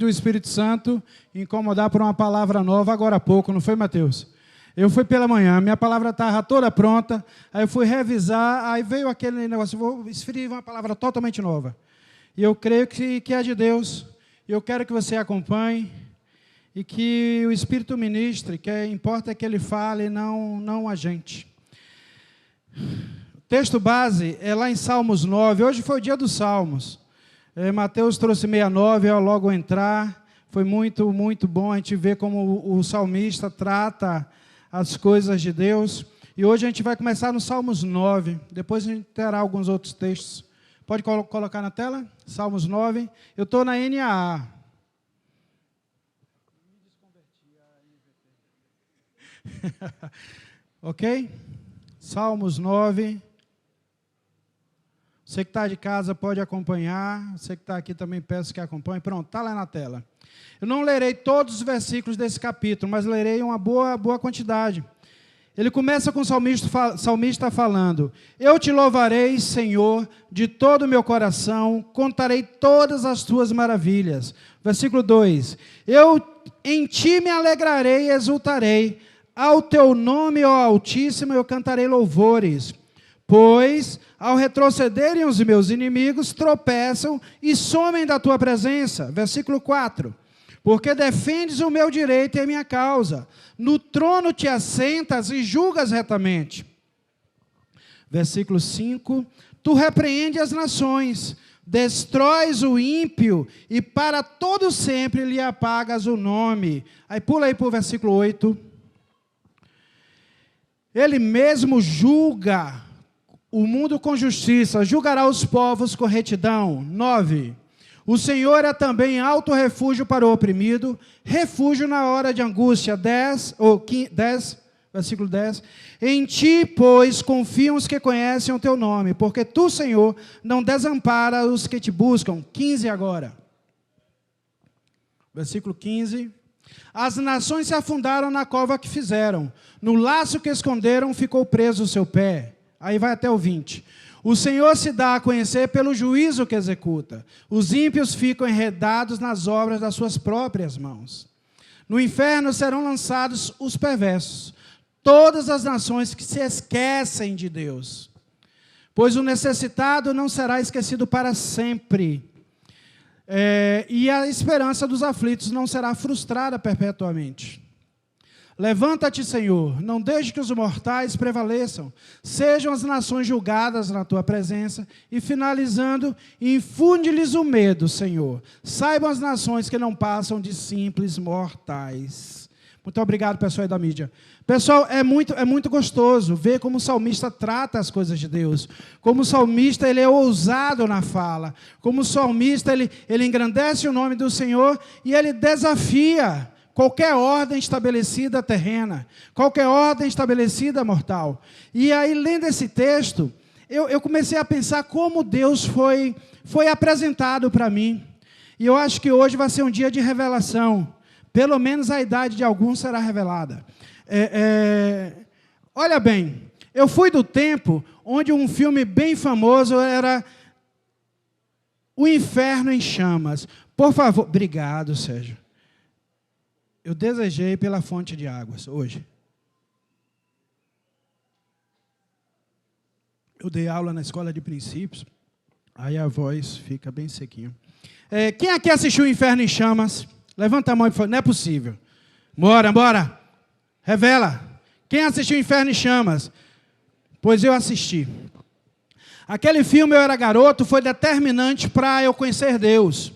do Espírito Santo incomodar por uma palavra nova agora há pouco, não foi, Mateus? Eu fui pela manhã, minha palavra estava toda pronta, aí eu fui revisar, aí veio aquele negócio, vou escrever uma palavra totalmente nova. E eu creio que é de Deus, e eu quero que você acompanhe, e que o Espírito ministre, que importa é que ele fale, não a gente. O texto base é lá em Salmos 9, hoje foi o dia dos Salmos. Mateus trouxe 69, ao logo entrar, foi muito, muito bom a gente ver como o salmista trata as coisas de Deus. E hoje a gente vai começar no Salmos 9, depois a gente terá alguns outros textos. Pode colocar na tela? Salmos 9. Eu estou na NAA. Ok? Salmos 9. Você que está de casa pode acompanhar. Você que está aqui também peço que acompanhe. Pronto, está lá na tela. Eu não lerei todos os versículos desse capítulo, mas lerei uma boa quantidade. Ele começa com o salmista falando: eu te louvarei, Senhor, de todo o meu coração, contarei todas as tuas maravilhas. Versículo 2: eu em ti me alegrarei e exultarei, ao teu nome, ó Altíssimo, eu cantarei louvores. Pois, ao retrocederem os meus inimigos, tropeçam e somem da tua presença. Versículo 4. Porque defendes o meu direito e a minha causa. No trono te assentas e julgas retamente. Versículo 5. Tu repreendes as nações, destróis o ímpio e para todo sempre lhe apagas o nome. Aí pula aí para o versículo 8. Ele mesmo julga o mundo com justiça, julgará os povos com retidão. 9. O Senhor é também alto refúgio para o oprimido, refúgio na hora de angústia. 10, versículo 10. Em ti, pois, confiam os que conhecem o teu nome, porque tu, Senhor, não desampara os que te buscam. 15 agora. Versículo 15. As nações se afundaram na cova que fizeram, no laço que esconderam ficou preso o seu pé. Aí vai até o 20. O Senhor se dá a conhecer pelo juízo que executa. Os ímpios ficam enredados nas obras das suas próprias mãos. No inferno serão lançados os perversos, todas as nações que se esquecem de Deus. Pois o necessitado não será esquecido para sempre. E a esperança dos aflitos não será frustrada perpetuamente. Levanta-te, Senhor, não deixe que os mortais prevaleçam, sejam as nações julgadas na tua presença, e finalizando, infunde-lhes o medo, Senhor. Saibam as nações que não passam de simples mortais. Muito obrigado, pessoal aí da mídia. Pessoal, é muito gostoso ver como o salmista trata as coisas de Deus, como o salmista ele é ousado na fala, como o salmista ele engrandece o nome do Senhor e ele desafia qualquer ordem estabelecida terrena, qualquer ordem estabelecida mortal. E aí, lendo esse texto, eu comecei a pensar como Deus foi apresentado para mim. E eu acho que hoje vai ser um dia de revelação. Pelo menos a idade de alguns será revelada. Olha bem, eu fui do tempo onde um filme bem famoso era O Inferno em Chamas. Por favor, obrigado, Sérgio. Eu desejei pela fonte de águas hoje. Eu dei aula na escola de princípios, aí a voz fica bem sequinha. Quem aqui assistiu o Inferno em Chamas? Levanta a mão e fala, não é possível. Bora. Revela. Quem assistiu o Inferno em Chamas? Pois eu assisti. Aquele filme, eu era garoto, foi determinante para eu conhecer Deus.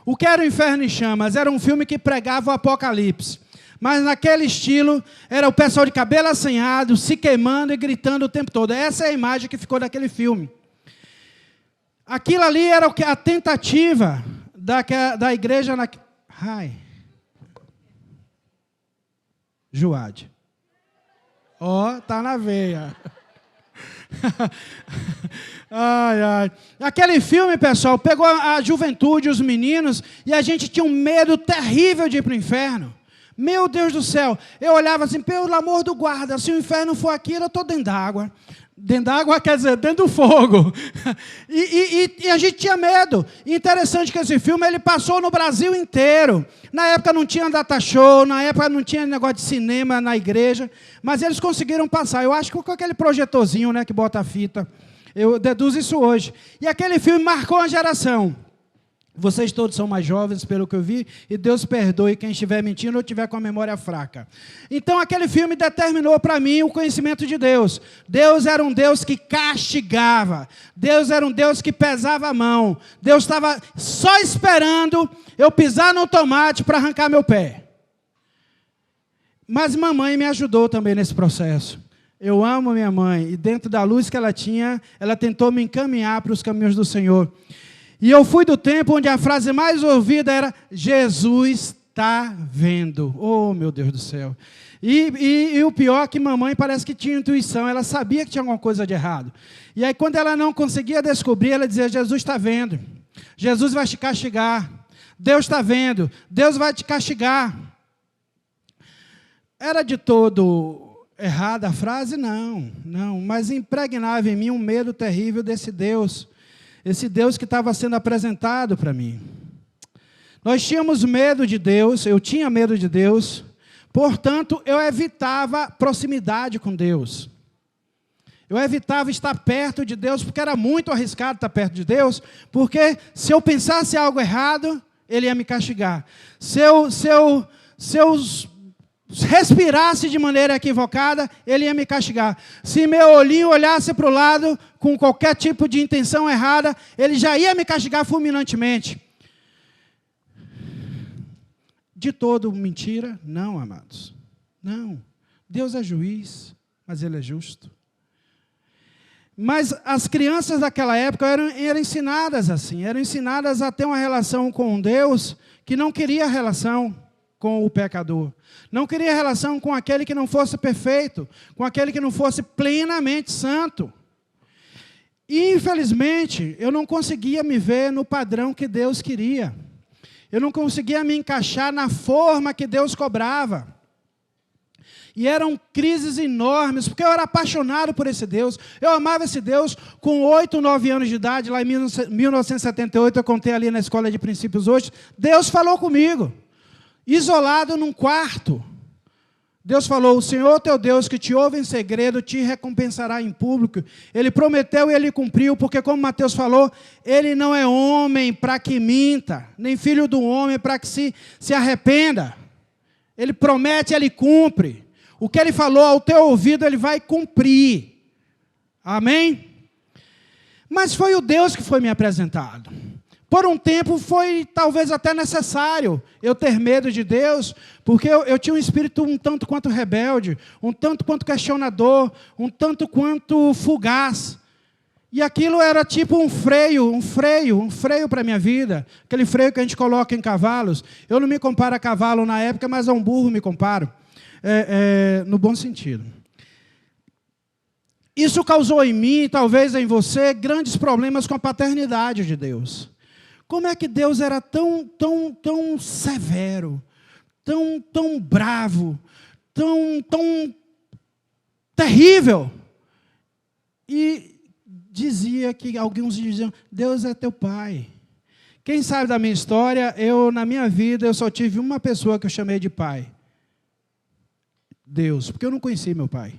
O que era o Inferno em Chamas? Era um filme que pregava o apocalipse. Mas naquele estilo, era o pessoal de cabelo assanhado, se queimando e gritando o tempo todo. Essa é a imagem que ficou daquele filme. Aquilo ali era a tentativa da igreja... Juade. Tá na veia. Ai. Aquele filme, pessoal, pegou a juventude, os meninos, e a gente tinha um medo terrível de ir para o inferno. Meu Deus do céu, eu olhava assim, pelo amor do guarda, se o inferno for aqui, eu estou dentro d'água. Dentro d'água quer dizer dentro do fogo. E a gente tinha medo. E interessante que esse filme ele passou no Brasil inteiro. Na época não tinha data show, na época não tinha negócio de cinema na igreja, mas eles conseguiram passar. Eu acho que com aquele projetorzinho, né, que bota a fita. Eu deduzo isso hoje. E aquele filme marcou uma geração. Vocês todos são mais jovens, pelo que eu vi, e Deus perdoe quem estiver mentindo ou estiver com a memória fraca. Então, aquele filme determinou para mim o conhecimento de Deus. Deus era um Deus que castigava. Deus era um Deus que pesava a mão. Deus estava só esperando eu pisar no tomate para arrancar meu pé. Mas mamãe me ajudou também nesse processo. Eu amo minha mãe, e dentro da luz que ela tinha, ela tentou me encaminhar para os caminhos do Senhor. E eu fui do tempo onde a frase mais ouvida era: Jesus está vendo. Oh, meu Deus do céu. E o pior é que mamãe parece que tinha intuição, ela sabia que tinha alguma coisa de errado. E aí quando ela não conseguia descobrir, ela dizia: Jesus está vendo, Jesus vai te castigar, Deus está vendo, Deus vai te castigar. Era de todo errada a frase? Não, mas impregnava em mim um medo terrível desse Deus. Esse Deus que estava sendo apresentado para mim. Nós tínhamos medo de Deus, eu tinha medo de Deus, portanto, eu evitava proximidade com Deus. Eu evitava estar perto de Deus, porque era muito arriscado estar perto de Deus, porque se eu pensasse algo errado, Ele ia me castigar. Se eu respirasse de maneira equivocada, Ele ia me castigar. Se meu olhinho olhasse para o lado com qualquer tipo de intenção errada, Ele já ia me castigar fulminantemente. De todo mentira? Não, amados. Não. Deus é juiz, mas Ele é justo. Mas as crianças daquela época eram ensinadas assim, eram ensinadas a ter uma relação com Deus que não queria relação com o pecador. Não queria relação com aquele que não fosse perfeito, com aquele que não fosse plenamente santo. E, infelizmente, eu não conseguia me ver no padrão que Deus queria. Eu não conseguia me encaixar na forma que Deus cobrava. E eram crises enormes, porque eu era apaixonado por esse Deus. Eu amava esse Deus. Com 8, 9 anos de idade, lá em 1978, eu contei ali na Escola de Princípios hoje, Deus falou comigo. Isolado num quarto. Deus falou: o Senhor teu Deus que te ouve em segredo, te recompensará em público. Ele prometeu e Ele cumpriu, porque como Mateus falou, Ele não é homem para que minta, nem filho do homem para que se arrependa. Ele promete, Ele cumpre. O que Ele falou ao teu ouvido, Ele vai cumprir. Amém? Mas foi o Deus que foi me apresentado. Por um tempo foi talvez até necessário eu ter medo de Deus, porque eu tinha um espírito um tanto quanto rebelde, um tanto quanto questionador, um tanto quanto fugaz. E aquilo era tipo um freio para a minha vida, aquele freio que a gente coloca em cavalos. Eu não me comparo a cavalo na época, mas a um burro me comparo, no bom sentido. Isso causou em mim, talvez em você, grandes problemas com a paternidade de Deus. Como é que Deus era tão severo, tão bravo, tão terrível? E dizia que alguns diziam: Deus é teu pai. Quem sabe da minha história, na minha vida, eu só tive uma pessoa que eu chamei de pai. Deus, porque eu não conheci meu pai.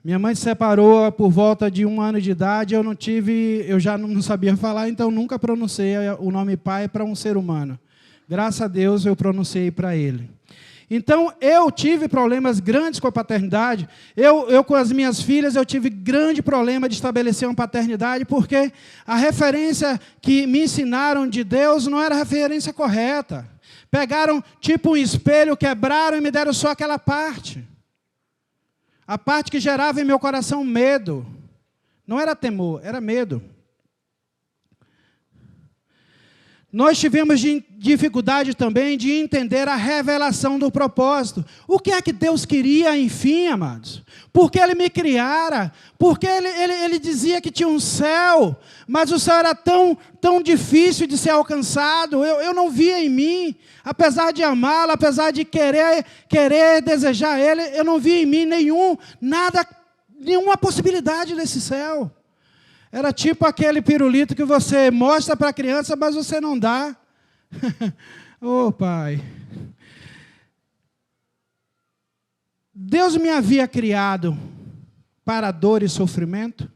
Minha mãe se separou por volta de 1 ano de idade, eu já não sabia falar, então nunca pronunciei o nome pai para um ser humano. Graças a Deus eu pronunciei para ele. Então eu tive problemas grandes com a paternidade, eu com as minhas filhas eu tive grande problema de estabelecer uma paternidade, porque a referência que me ensinaram de Deus não era a referência correta. Pegaram tipo um espelho, quebraram e me deram só aquela parte. A parte que gerava em meu coração medo. Não era temor, era medo. Nós tivemos dificuldade também de entender a revelação do propósito. O que é que Deus queria, enfim, amados? Porque Ele me criara, porque Ele dizia que tinha um céu, mas o céu era tão difícil de ser alcançado, eu não via em mim, apesar de amá-lo, apesar de querer desejar Ele, eu não via em mim nada Nenhuma possibilidade nesse céu. Era tipo aquele pirulito que você mostra para a criança, mas você não dá. Oh, Pai. Deus me havia criado para dor e sofrimento.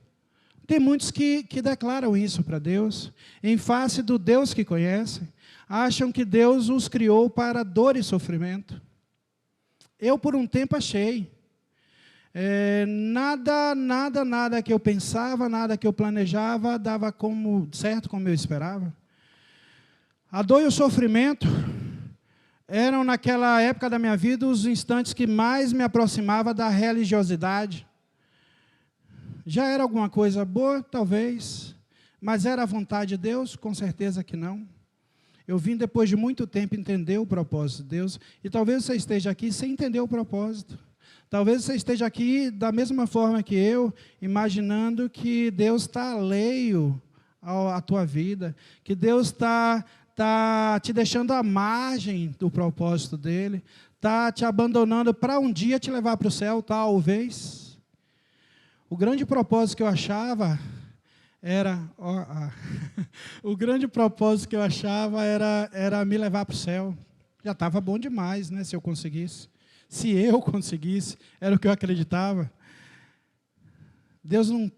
Tem muitos que declaram isso para Deus, em face do Deus que conhecem, acham que Deus os criou para dor e sofrimento. Eu, por um tempo, achei. Nada que eu pensava, nada que eu planejava, dava certo como eu esperava. A dor e o sofrimento eram, naquela época da minha vida, os instantes que mais me aproximava da religiosidade. Já era alguma coisa boa? Talvez. Mas era a vontade de Deus? Com certeza que não. Eu vim, depois de muito tempo, entender o propósito de Deus. E talvez você esteja aqui sem entender o propósito. Talvez você esteja aqui da mesma forma que eu, imaginando que Deus está alheio à tua vida, que Deus está te deixando à margem do propósito dele, está te abandonando para um dia te levar para o céu, talvez. O grande propósito que eu achava era me levar para o céu. Já estava bom demais, né, se eu conseguisse. Se eu conseguisse, era o que eu acreditava. Deus não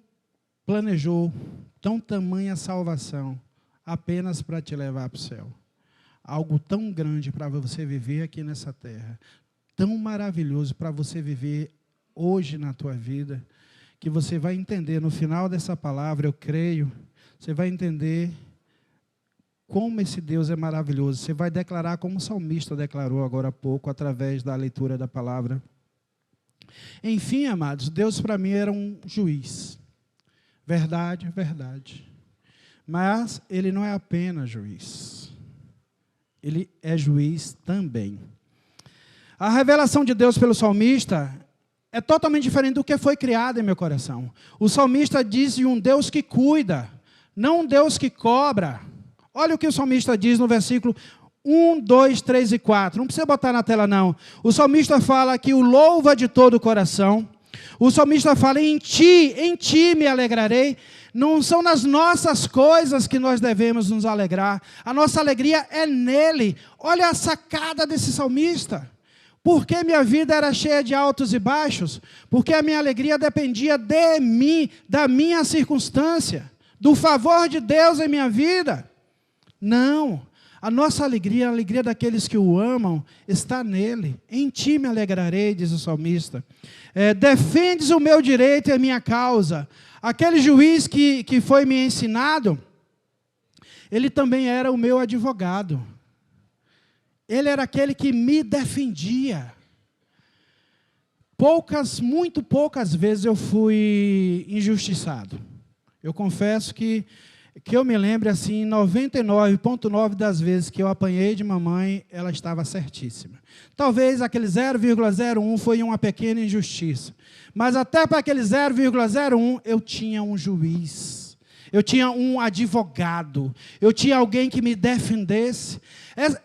planejou tamanha salvação apenas para te levar para o céu. Algo tão grande para você viver aqui nessa terra, tão maravilhoso para você viver hoje na tua vida, que você vai entender no final dessa palavra, eu creio, você vai entender como esse Deus é maravilhoso. Você vai declarar como o salmista declarou agora há pouco, através da leitura da palavra. Enfim, amados, Deus para mim era um juiz. Verdade, verdade. Mas Ele não é apenas juiz. Ele é juiz também. A revelação de Deus pelo salmista é totalmente diferente do que foi criado em meu coração. O salmista diz de um Deus que cuida, não um Deus que cobra. Olha o que o salmista diz no versículo 1, 2, 3 e 4. Não precisa botar na tela, não. O salmista fala que o louva de todo o coração. O salmista fala, em ti me alegrarei. Não são nas nossas coisas que nós devemos nos alegrar. A nossa alegria é nele. Olha a sacada desse salmista. Por que minha vida era cheia de altos e baixos? Porque a minha alegria dependia de mim, da minha circunstância, do favor de Deus em minha vida. Não, a nossa alegria, a alegria daqueles que o amam, está nele. Em ti me alegrarei, diz o salmista. Defendes o meu direito e a minha causa. Aquele juiz que foi me ensinado, ele também era o meu advogado. Ele era aquele que me defendia. Muito poucas vezes eu fui injustiçado. Eu confesso que eu me lembro, assim, 99,9% das vezes que eu apanhei de mamãe, ela estava certíssima. Talvez aquele 0,01 foi uma pequena injustiça. Mas até para aquele 0,01 eu tinha um juiz. Eu tinha um advogado. Eu tinha alguém que me defendesse.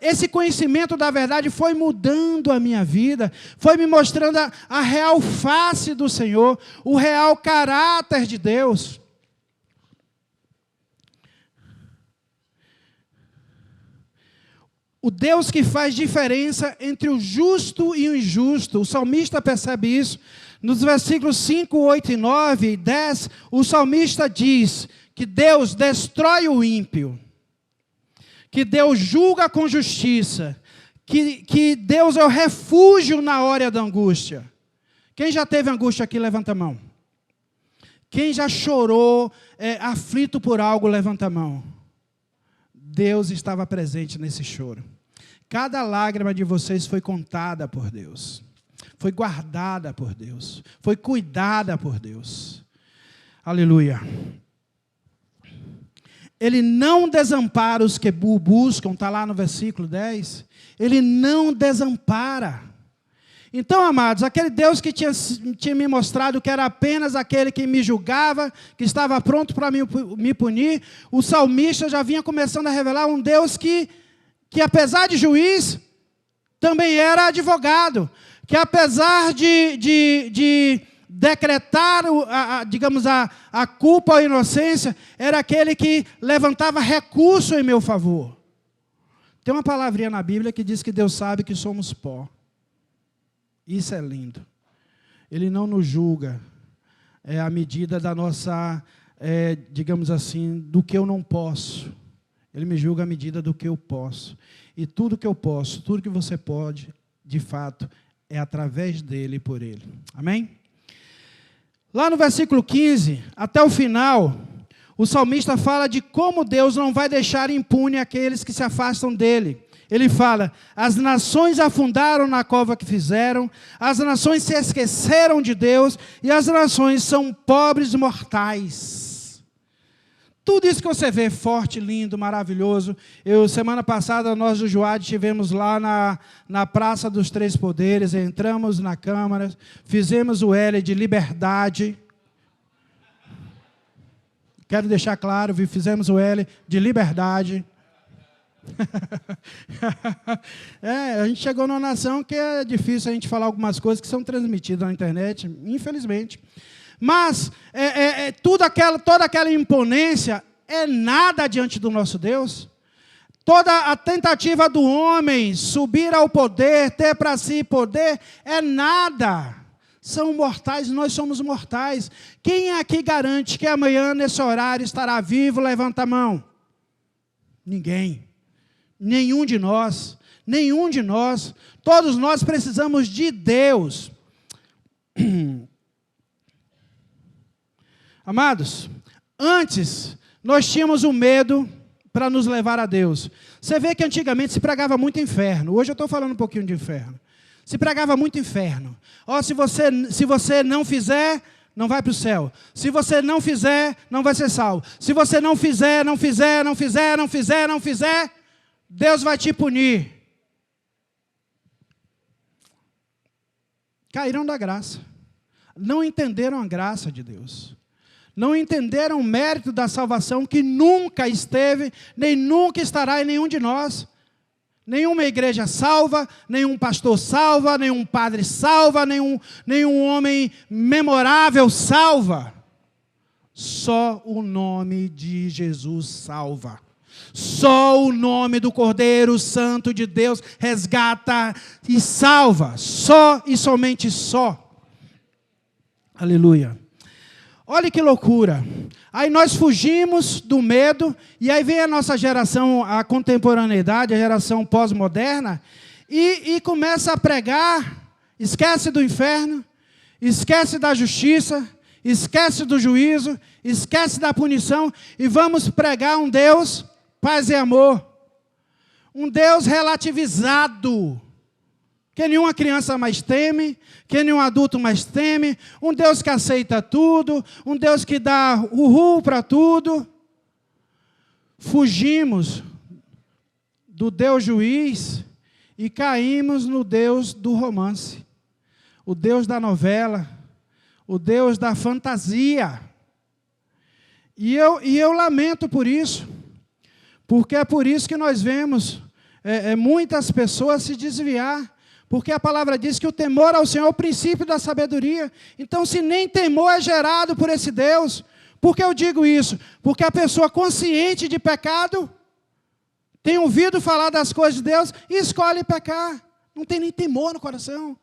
Esse conhecimento da verdade foi mudando a minha vida. Foi me mostrando a real face do Senhor. O real caráter de Deus. O Deus que faz diferença entre o justo e o injusto. O salmista percebe isso. Nos versículos 5, 8 e 9 e 10, o salmista diz que Deus destrói o ímpio, que Deus julga com justiça, que Deus é o refúgio na hora da angústia. Quem já teve angústia aqui, levanta a mão. Quem já chorou, aflito por algo, levanta a mão. Deus estava presente nesse choro. Cada lágrima de vocês foi contada por Deus. Foi guardada por Deus. Foi cuidada por Deus. Aleluia. Ele não desampara os que o buscam, está lá no versículo 10. Ele não desampara. Então, amados, aquele Deus que tinha me mostrado que era apenas aquele que me julgava, que estava pronto para me punir, o salmista já vinha começando a revelar um Deus que apesar de juiz, também era advogado, que apesar de decretar, digamos, a culpa ou a inocência, era aquele que levantava recurso em meu favor. Tem uma palavrinha na Bíblia que diz que Deus sabe que somos pó. Isso é lindo. Ele não nos julga à medida da nossa, digamos assim, do que eu não posso. Ele me julga à medida do que eu posso. E tudo que eu posso, tudo que você pode, de fato, é através dele e por ele. Amém? Lá no versículo 15, até o final, o salmista fala de como Deus não vai deixar impune aqueles que se afastam dele. Ele fala: as nações afundaram na cova que fizeram, as nações se esqueceram de Deus, e as nações são pobres mortais. Tudo isso que você vê, forte, lindo, maravilhoso. Semana passada, nós do Juad estivemos lá na Praça dos Três Poderes, entramos na Câmara, fizemos o L de liberdade. Quero deixar claro, fizemos o L de liberdade. A gente chegou numa nação que é difícil a gente falar algumas coisas que são transmitidas na internet, infelizmente. Mas toda aquela imponência é nada diante do nosso Deus. Toda a tentativa do homem subir ao poder, ter para si poder, é nada. São mortais, nós somos mortais. Quem aqui garante que amanhã, nesse horário, estará vivo? Levanta a mão. Ninguém. Nenhum de nós. Nenhum de nós. Todos nós precisamos de Deus. Amados, antes nós tínhamos o medo para nos levar a Deus. Você vê que antigamente se pregava muito inferno. Hoje eu estou falando um pouquinho de inferno. Se pregava muito inferno. Se você não fizer, não vai para o céu. Se você não fizer, não vai ser salvo. Se você não fizer, Deus vai te punir. Caíram da graça. Não entenderam a graça de Deus. Não entenderam o mérito da salvação que nunca esteve, nem nunca estará em nenhum de nós. Nenhuma igreja salva, nenhum pastor salva, nenhum padre salva, nenhum homem memorável salva. Só o nome de Jesus salva. Só o nome do Cordeiro Santo de Deus resgata e salva. Só e somente só. Aleluia. Olha que loucura. Aí nós fugimos do medo, e aí vem a nossa geração, a contemporaneidade, a geração pós-moderna, e começa a pregar, esquece do inferno, esquece da justiça, esquece do juízo, esquece da punição, e vamos pregar um Deus, paz e amor. Um Deus relativizado, que nenhuma criança mais teme, que nenhum adulto mais teme, um Deus que aceita tudo, um Deus que dá uhul para tudo. Fugimos do Deus juiz e caímos no Deus do romance, o Deus da novela, o Deus da fantasia. E eu lamento por isso, porque é por isso que nós vemos muitas pessoas se desviar. Porque a palavra diz que o temor ao Senhor é o princípio da sabedoria. Então, se nem temor é gerado por esse Deus, por que eu digo isso? Porque a pessoa consciente de pecado tem ouvido falar das coisas de Deus e escolhe pecar. Não tem nem temor no coração.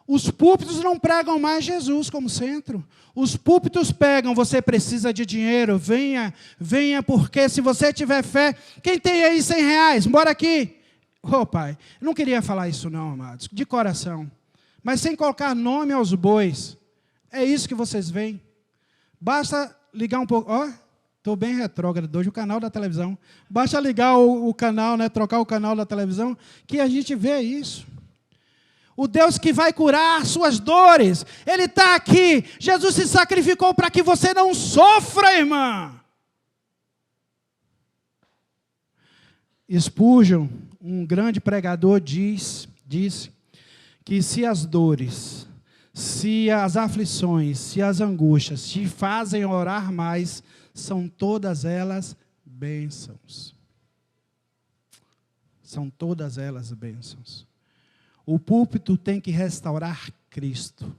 Os púlpitos não pregam mais Jesus como centro. Os púlpitos pegam: você precisa de dinheiro, venha, porque se você tiver fé, quem tem aí R$100, bora aqui. Oh, Pai, eu não queria falar isso não, amados, de coração, mas sem colocar nome aos bois. É isso que vocês veem. Basta ligar um pouco, estou bem retrógrado hoje, o canal da televisão. Basta ligar o canal, trocar o canal da televisão, que a gente vê isso. O Deus que vai curar suas dores, Ele está aqui. Jesus se sacrificou para que você não sofra, irmã. Spurgeon, um grande pregador, disse que se as dores, se as aflições, se as angústias te fazem orar mais, são todas elas bênçãos. São todas elas bênçãos. O púlpito tem que restaurar Cristo.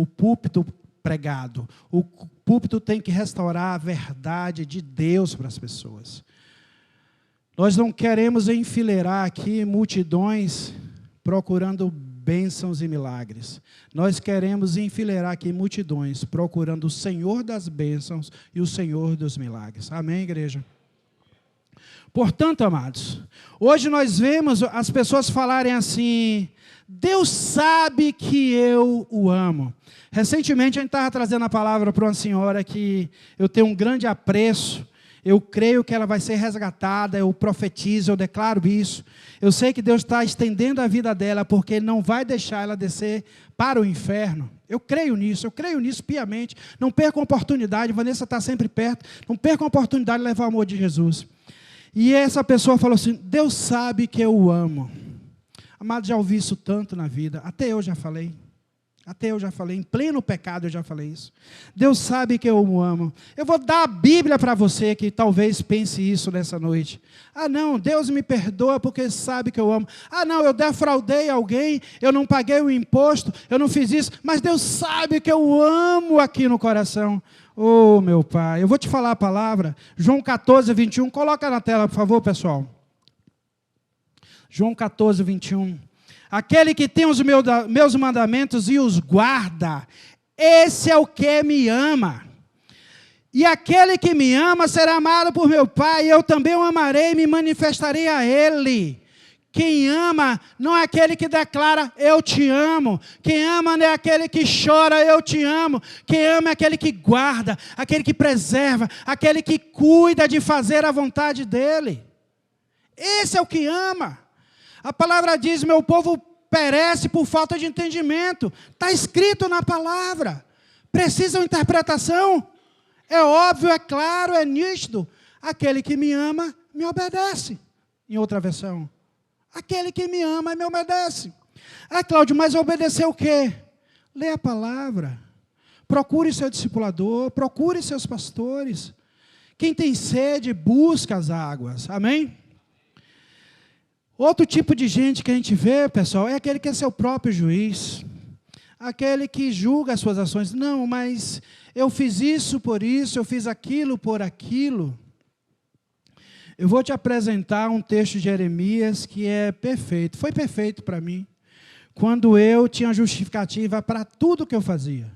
o púlpito pregado. O púlpito tem que restaurar a verdade de Deus para as pessoas. Nós não queremos enfileirar aqui multidões procurando bênçãos e milagres. Nós queremos enfileirar aqui multidões procurando o Senhor das bênçãos e o Senhor dos milagres. Amém, igreja? Portanto, amados, hoje nós vemos as pessoas falarem assim: Deus sabe que eu o amo. Recentemente a gente estava trazendo a palavra para uma senhora que eu tenho um grande apreço. Eu creio que ela vai ser resgatada, eu profetizo, eu declaro isso. Eu sei que Deus está estendendo a vida dela, porque Ele não vai deixar ela descer para o inferno. Eu creio nisso piamente. Não perca a oportunidade, Vanessa está sempre perto, não perca a oportunidade de levar o amor de Jesus. E essa pessoa falou assim: Deus sabe que eu o amo. Amado, já ouvi isso tanto na vida, até eu já falei, em pleno pecado eu já falei isso. Deus sabe que eu o amo. Eu vou dar a Bíblia para você que talvez pense isso nessa noite. Ah não, Deus me perdoa porque sabe que eu amo. Ah não, eu defraudei alguém, eu não paguei o imposto, eu não fiz isso, mas Deus sabe que eu amo aqui no coração. Oh meu Pai, eu vou te falar a palavra, João 14, 21, coloca na tela por favor pessoal. João 14, 21. Aquele que tem os meus mandamentos e os guarda, esse é o que me ama. E aquele que me ama será amado por meu Pai, e eu também o amarei e me manifestarei a ele. Quem ama não é aquele que declara, eu te amo. Quem ama não é aquele que chora, eu te amo. Quem ama é aquele que guarda, aquele que preserva, aquele que cuida de fazer a vontade dele. Esse é o que ama. A palavra diz, meu povo perece por falta de entendimento. Está escrito na palavra. Precisa de interpretação? É óbvio, é claro, é nítido. Aquele que me ama, me obedece. Em outra versão. Aquele que me ama, me obedece. Ah, Cláudio, mas obedecer o quê? Lê a palavra. Procure seu discipulador, procure seus pastores. Quem tem sede, busca as águas. Amém? Outro tipo de gente que a gente vê, pessoal, é aquele que é seu próprio juiz. Aquele que julga as suas ações. Não, mas eu fiz isso por isso, eu fiz aquilo por aquilo. Eu vou te apresentar um texto de Jeremias que é perfeito. Foi perfeito para mim. Quando eu tinha justificativa para tudo que eu fazia.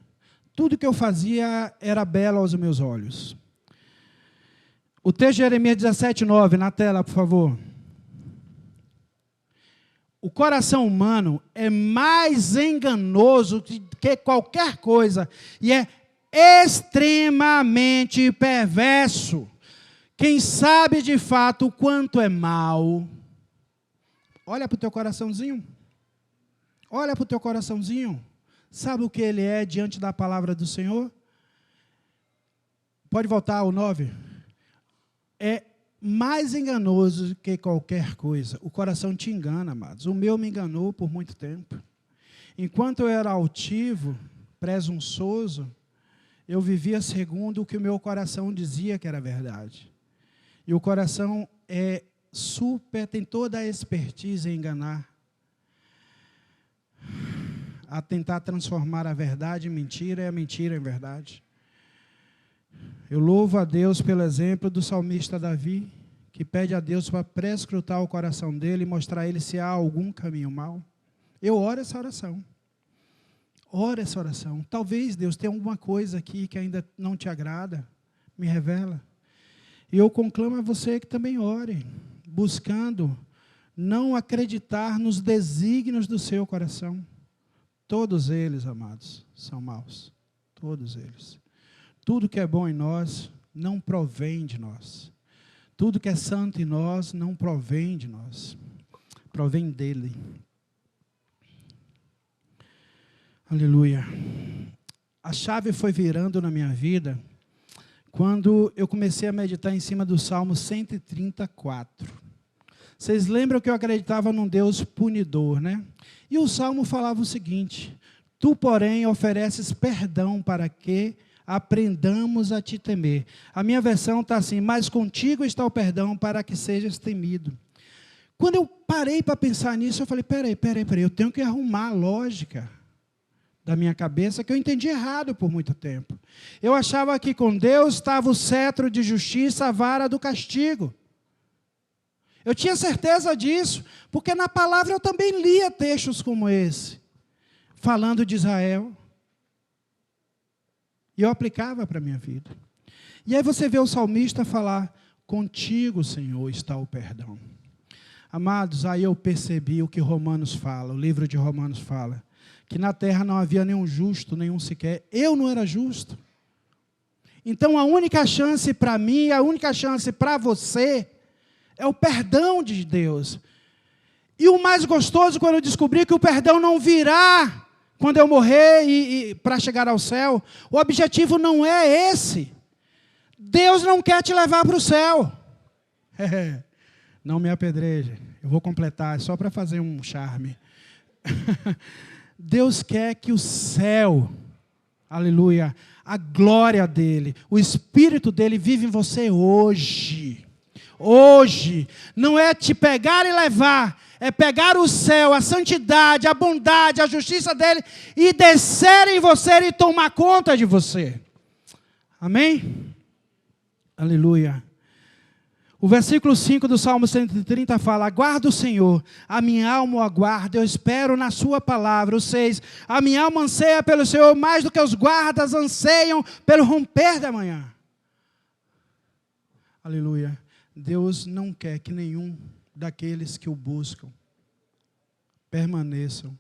Tudo que eu fazia era belo aos meus olhos. O texto de Jeremias 17, 9, na tela, por favor. O coração humano é mais enganoso que qualquer coisa e é extremamente perverso. Quem sabe de fato o quanto é mal, olha para o teu coraçãozinho. Olha para o teu coraçãozinho. Sabe o que ele é diante da palavra do Senhor? Pode voltar ao 9. É mais enganoso que qualquer coisa. O coração te engana, amados. O meu me enganou por muito tempo. Enquanto eu era altivo, presunçoso, eu vivia segundo o que o meu coração dizia que era verdade. E o coração tem toda a expertise em enganar, a tentar transformar a verdade em mentira e a mentira em verdade. Eu louvo a Deus pelo exemplo do salmista Davi, que pede a Deus para prescrutar o coração dele e mostrar a ele se há algum caminho mau. Eu oro essa oração. Ora essa oração. Talvez, Deus, tenha alguma coisa aqui que ainda não te agrada. Me revela. E eu conclamo a você que também ore, buscando não acreditar nos desígnios do seu coração. Todos eles, amados, são maus. Todos eles. Tudo que é bom em nós não provém de nós. Tudo que é santo em nós não provém de nós. Provém dele. Aleluia. A chave foi virando na minha vida quando eu comecei a meditar em cima do Salmo 134. Vocês lembram que eu acreditava num Deus punidor, né? E o Salmo falava o seguinte: tu, porém, ofereces perdão para que aprendamos a te temer. A minha versão está assim: mas contigo está o perdão para que sejas temido. Quando eu parei para pensar nisso, eu falei, peraí, eu tenho que arrumar a lógica. da minha cabeça que eu entendi errado por muito tempo. Eu achava que com Deus estava o cetro de justiça, a vara do castigo. Eu tinha certeza disso, porque na palavra eu também lia textos como esse, falando de Israel. E eu aplicava para a minha vida. E aí você vê o salmista falar, contigo, Senhor, está o perdão. Amados, aí eu percebi o que Romanos fala, o livro de Romanos fala, que na terra não havia nenhum justo, nenhum sequer. Eu não era justo. Então a única chance para mim, a única chance para você, é o perdão de Deus. E o mais gostoso, quando eu descobri que o perdão não virá quando eu morrer e para chegar ao céu, o objetivo não é esse. Deus não quer te levar para o céu. Não me apedreje, eu vou completar, só para fazer um charme. Deus quer que o céu, aleluia, a glória dele, o Espírito dele vive em você hoje. Hoje, não é te pegar e levar, é pegar o céu, a santidade, a bondade, a justiça dele e descer em você e tomar conta de você. Amém? Aleluia. O versículo 5 do Salmo 130 fala, aguardo o Senhor, a minha alma o aguarda, eu espero na sua palavra. O 6, a minha alma anseia pelo Senhor mais do que os guardas anseiam pelo romper da manhã. Aleluia. Deus não quer que nenhum daqueles que o buscam permaneçam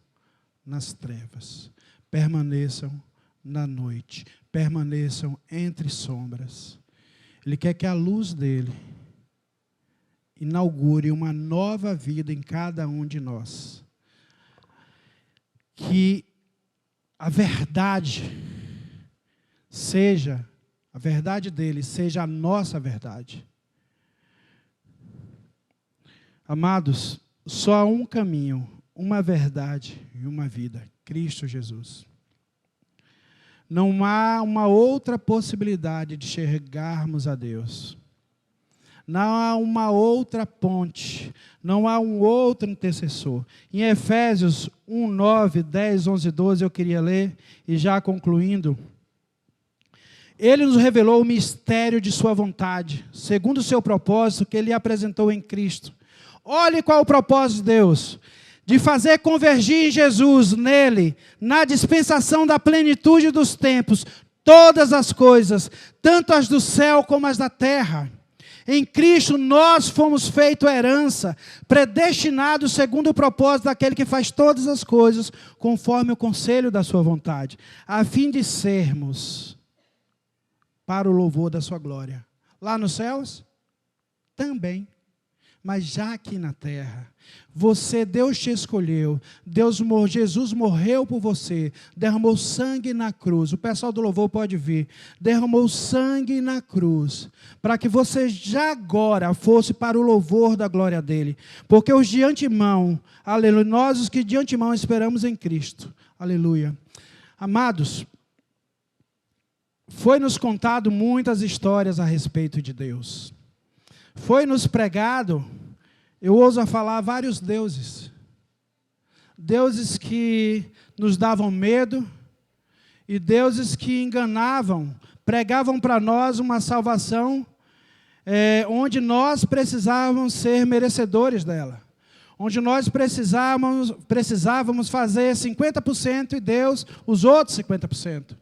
nas trevas, permaneçam na noite, permaneçam entre sombras. Ele quer que a luz dele inaugure uma nova vida em cada um de nós. Que a verdade dele seja a nossa verdade. Amados, só há um caminho, uma verdade e uma vida, Cristo Jesus. Não há uma outra possibilidade de chegarmos a Deus. Não há uma outra ponte, não há um outro intercessor. Em Efésios 1, 9, 10, 11, 12, eu queria ler, e já concluindo. Ele nos revelou o mistério de sua vontade, segundo o seu propósito que ele apresentou em Cristo. Olhe qual é o propósito de Deus, de fazer convergir em Jesus, nele, na dispensação da plenitude dos tempos, todas as coisas, tanto as do céu como as da terra. Em Cristo nós fomos feitos herança, predestinados segundo o propósito daquele que faz todas as coisas, conforme o conselho da sua vontade, a fim de sermos para o louvor da sua glória. Lá nos céus? Também. Mas já aqui na terra, Deus te escolheu, Jesus morreu por você, derramou sangue na cruz, o pessoal do louvor pode vir, derramou sangue na cruz, para que você já agora fosse para o louvor da glória dele, porque os de antemão, aleluia, nós os que de antemão esperamos em Cristo, aleluia. Amados, foi-nos contado muitas histórias a respeito de Deus. Foi-nos pregado, eu ouso falar, vários deuses. Deuses que nos davam medo e deuses que enganavam, pregavam para nós uma salvação onde nós precisávamos ser merecedores dela. Onde nós precisávamos fazer 50% e Deus os outros 50%.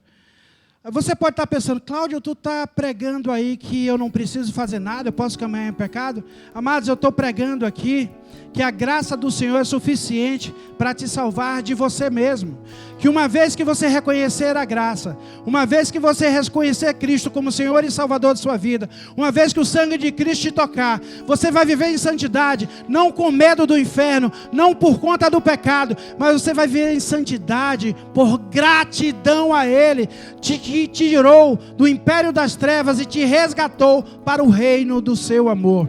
Você pode estar pensando, Cláudio, tu está pregando aí que eu não preciso fazer nada, eu posso caminhar em pecado? Amados, eu estou pregando aqui que a graça do Senhor é suficiente para te salvar de você mesmo. Que uma vez que você reconhecer a graça, uma vez que você reconhecer Cristo como Senhor e Salvador de sua vida, uma vez que o sangue de Cristo te tocar, você vai viver em santidade, não com medo do inferno, não por conta do pecado, mas você vai viver em santidade por gratidão a Ele, que te tirou do império das trevas e te resgatou para o reino do seu amor.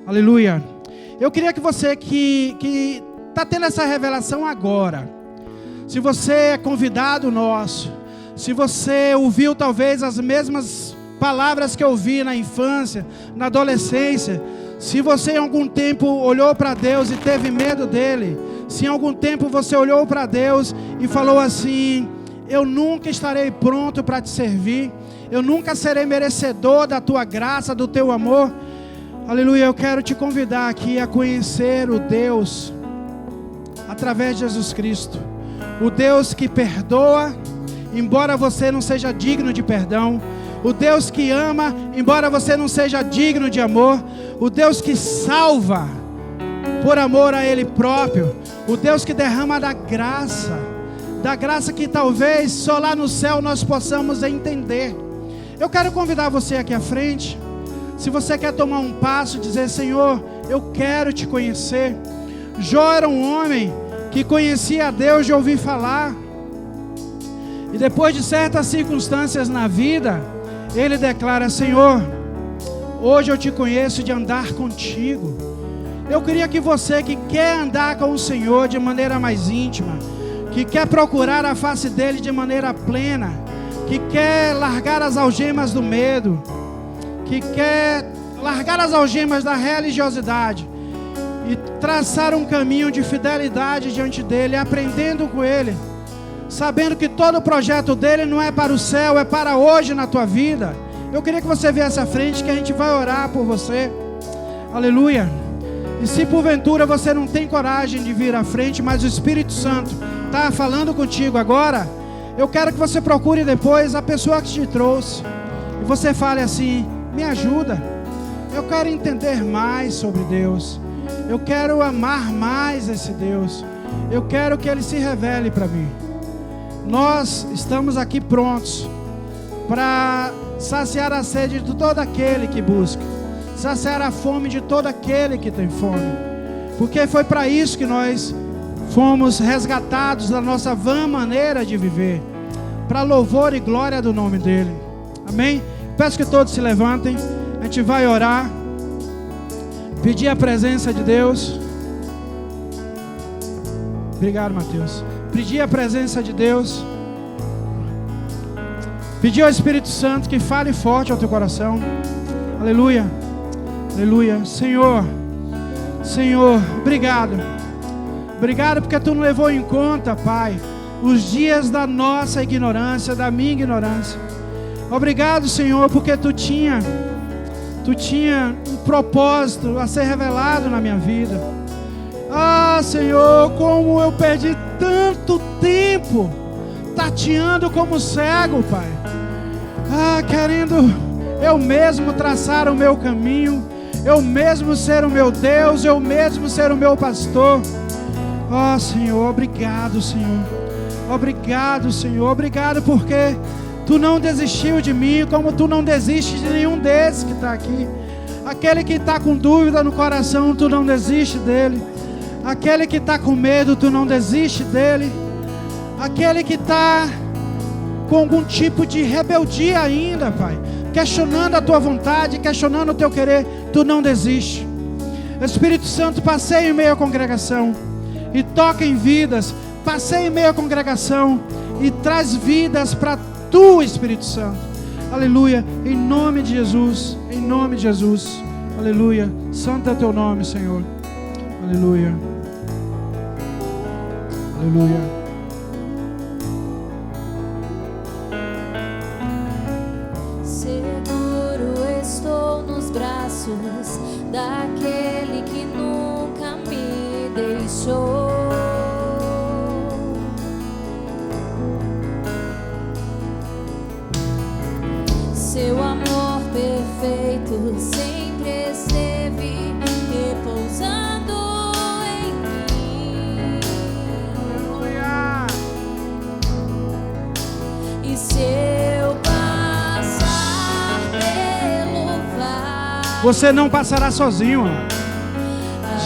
Aleluia. Eu queria que você que está tendo essa revelação agora, se você é convidado nosso, se você ouviu talvez as mesmas palavras que eu ouvi na infância, na adolescência, se você em algum tempo olhou para Deus e teve medo dele, se em algum tempo você olhou para Deus e falou assim, eu nunca estarei pronto para te servir, eu nunca serei merecedor da tua graça, do teu amor. Aleluia, eu quero te convidar aqui a conhecer o Deus através de Jesus Cristo, o Deus que perdoa, embora você não seja digno de perdão, o Deus que ama, embora você não seja digno de amor, o Deus que salva por amor a Ele próprio, o Deus que derrama da graça que talvez só lá no céu nós possamos entender. Eu quero convidar você aqui à frente, se você quer tomar um passo e dizer: Senhor, eu quero te conhecer. Jó era um homem que conhecia a Deus de ouvir falar, e depois de certas circunstâncias na vida, ele declara: Senhor, hoje eu te conheço de andar contigo. Eu queria que você que quer andar com o Senhor de maneira mais íntima, que quer procurar a face dele de maneira plena, que quer largar as algemas do medo, que quer largar as algemas da religiosidade e traçar um caminho de fidelidade diante dele, aprendendo com ele, sabendo que todo o projeto dele não é para o céu, é para hoje na tua vida. Eu queria que você viesse à frente, que a gente vai orar por você. Aleluia. E se porventura você não tem coragem de vir à frente, mas o Espírito Santo está falando contigo agora, eu quero que você procure depois a pessoa que te trouxe, e você fale assim: me ajuda, eu quero entender mais sobre Deus, eu quero amar mais esse Deus, eu quero que Ele se revele para mim. Nós estamos aqui prontos para saciar a sede de todo aquele que busca, saciar a fome de todo aquele que tem fome, porque foi para isso que nós fomos resgatados da nossa vã maneira de viver, para louvor e glória do nome dEle. Amém? Peço que todos se levantem, a gente vai orar, pedir a presença de Deus. Obrigado, Mateus. Pedir a presença de Deus, pedir ao Espírito Santo que fale forte ao teu coração. Aleluia, aleluia. Senhor, obrigado porque Tu não levou em conta, Pai, os dias da nossa ignorância, da minha ignorância. Obrigado, Senhor, porque Tu tinha um propósito a ser revelado na minha vida. Ah, Senhor, como eu perdi tanto tempo tateando como cego, Pai. Ah, querendo eu mesmo traçar o meu caminho, eu mesmo ser o meu Deus, eu mesmo ser o meu pastor. Oh, Senhor, obrigado, Senhor. Obrigado, Senhor. Obrigado porque Tu não desistiu de mim, como Tu não desiste de nenhum desses que está aqui. Aquele que está com dúvida no coração, Tu não desiste dele. Aquele que está com medo, Tu não desiste dele. Aquele que está com algum tipo de rebeldia ainda, Pai, questionando a Tua vontade, questionando o Teu querer, Tu não desiste. Espírito Santo, passeia em meio à congregação e toca em vidas. Passeia em meio à congregação e traz vidas para Tu, Espírito Santo. Aleluia, em nome de Jesus, em nome de Jesus. Aleluia, santo é Teu nome, Senhor. Aleluia, aleluia. Seguro estou nos braços daquele que nunca me deixou. Seu amor perfeito sempre esteve repousando em mim. Aleluia. E se eu passar pelo vale, Você não passará sozinho.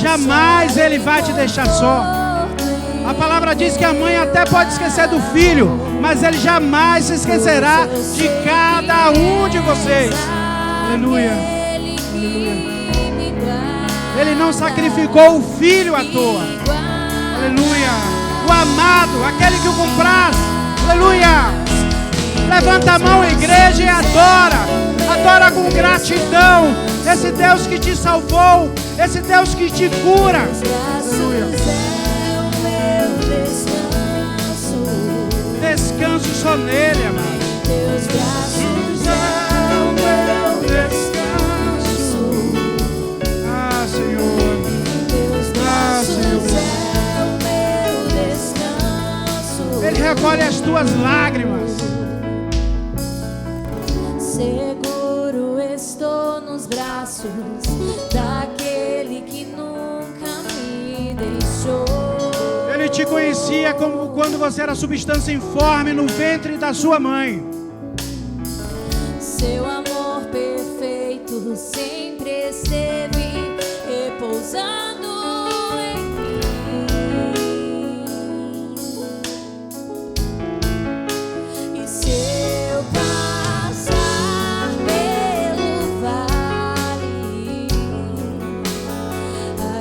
Jamais Ele vai te deixar só. A palavra diz que a mãe até pode esquecer do filho, mas Ele jamais se esquecerá de cada um de vocês. Aleluia, aleluia. Ele não sacrificou o filho à toa. Aleluia. O amado, aquele que o comprasse. Aleluia. Levanta a mão, igreja, e adora. Adora com gratidão esse Deus que te salvou, esse Deus que te cura. Aleluia. Descanso só nele, amado. Teus braços é o meu descanso. Ah, Senhor. Teus braços é o meu descanso. Ele recolhe as tuas lágrimas. Seguro estou nos braços daquele que nunca me deixou. Ele te conhecia como quando você era substância informe no ventre da sua mãe. Seu amor perfeito sempre esteve repousando em mim. E se eu passar pelo vale,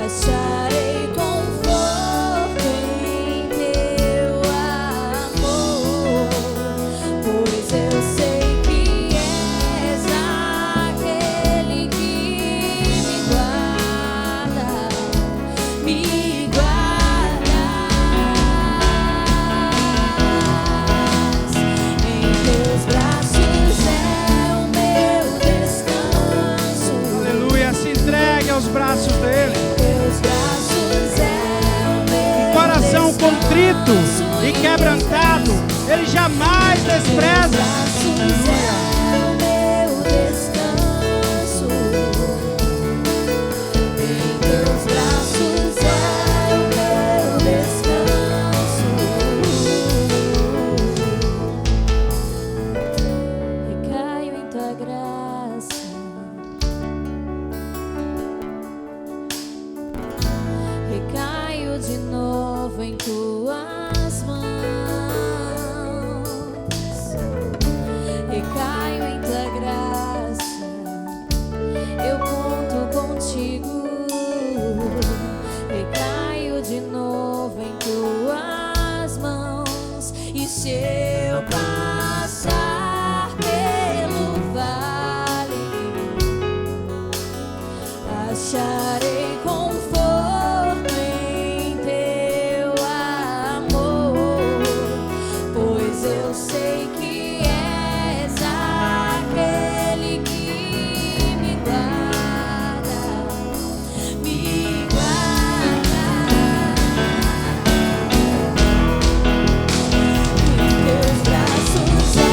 acharei conforto em teu amor, pois eu sei que és aquele que me guarda, me guardas. Em teus braços é o meu descanso. Aleluia. Se entregue aos braços dele. Teus braços é o meu Coração descanso. contrito e quebrantado, ele jamais despreza. Braços é o meu descanso. Em teus braços é o meu descanso. Recaio em tua graça. Recaio de novo em tuas mãos. Recaio em tua graça. Eu conto contigo. Recaio de novo em tuas mãos. E se eu passar pelo vale, acharei conforto em teu amor, pois eu sei que és aquele que me guarda, me guarda. Em teus braços é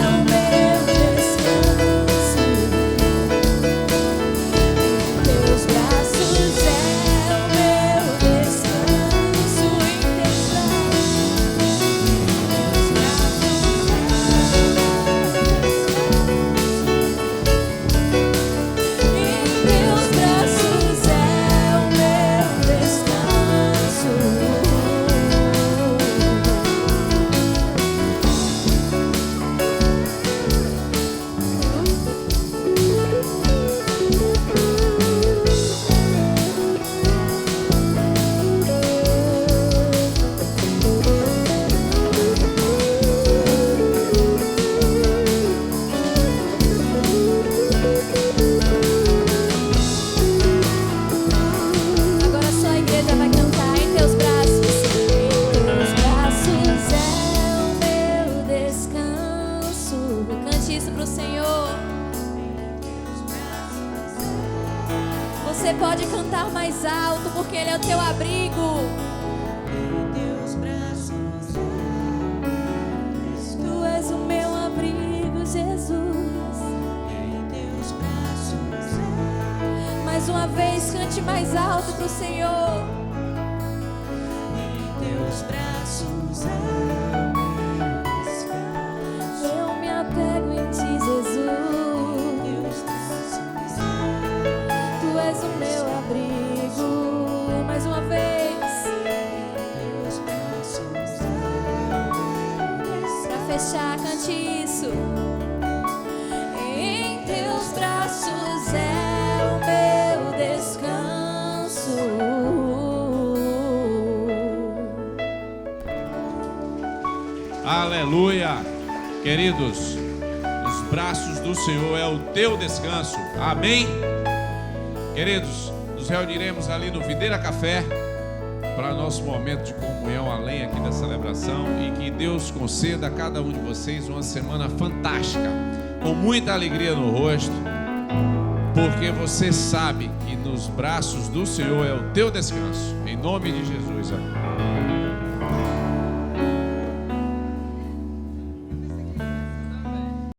o meu descanso. Teus braços é o meu descanso. Em teus braços é o meu descanso. Agora só a igreja vai cantar em teus braços. Em teus braços é o meu descanso. Cante isso pro Senhor. Você pode cantar mais alto, porque Ele é o teu abrigo. Tu és o meu abrigo, Jesus. Mais uma vez, cante mais alto pro Senhor. Eu me apego em ti, Jesus. Tu és o meu abrigo. Mais uma vez. Pra fechar, cante isso. Em teus braços é o meu descanso. Aleluia. Queridos, os braços do Senhor é o teu descanso. Amém? Queridos, nos reuniremos ali no Videira Café para nosso momento de comunhão além aqui da celebração, e que Deus conceda a cada um de vocês uma semana fantástica, com muita alegria no rosto, porque você sabe que nos braços do Senhor é o teu descanso. Em nome de Jesus, amém.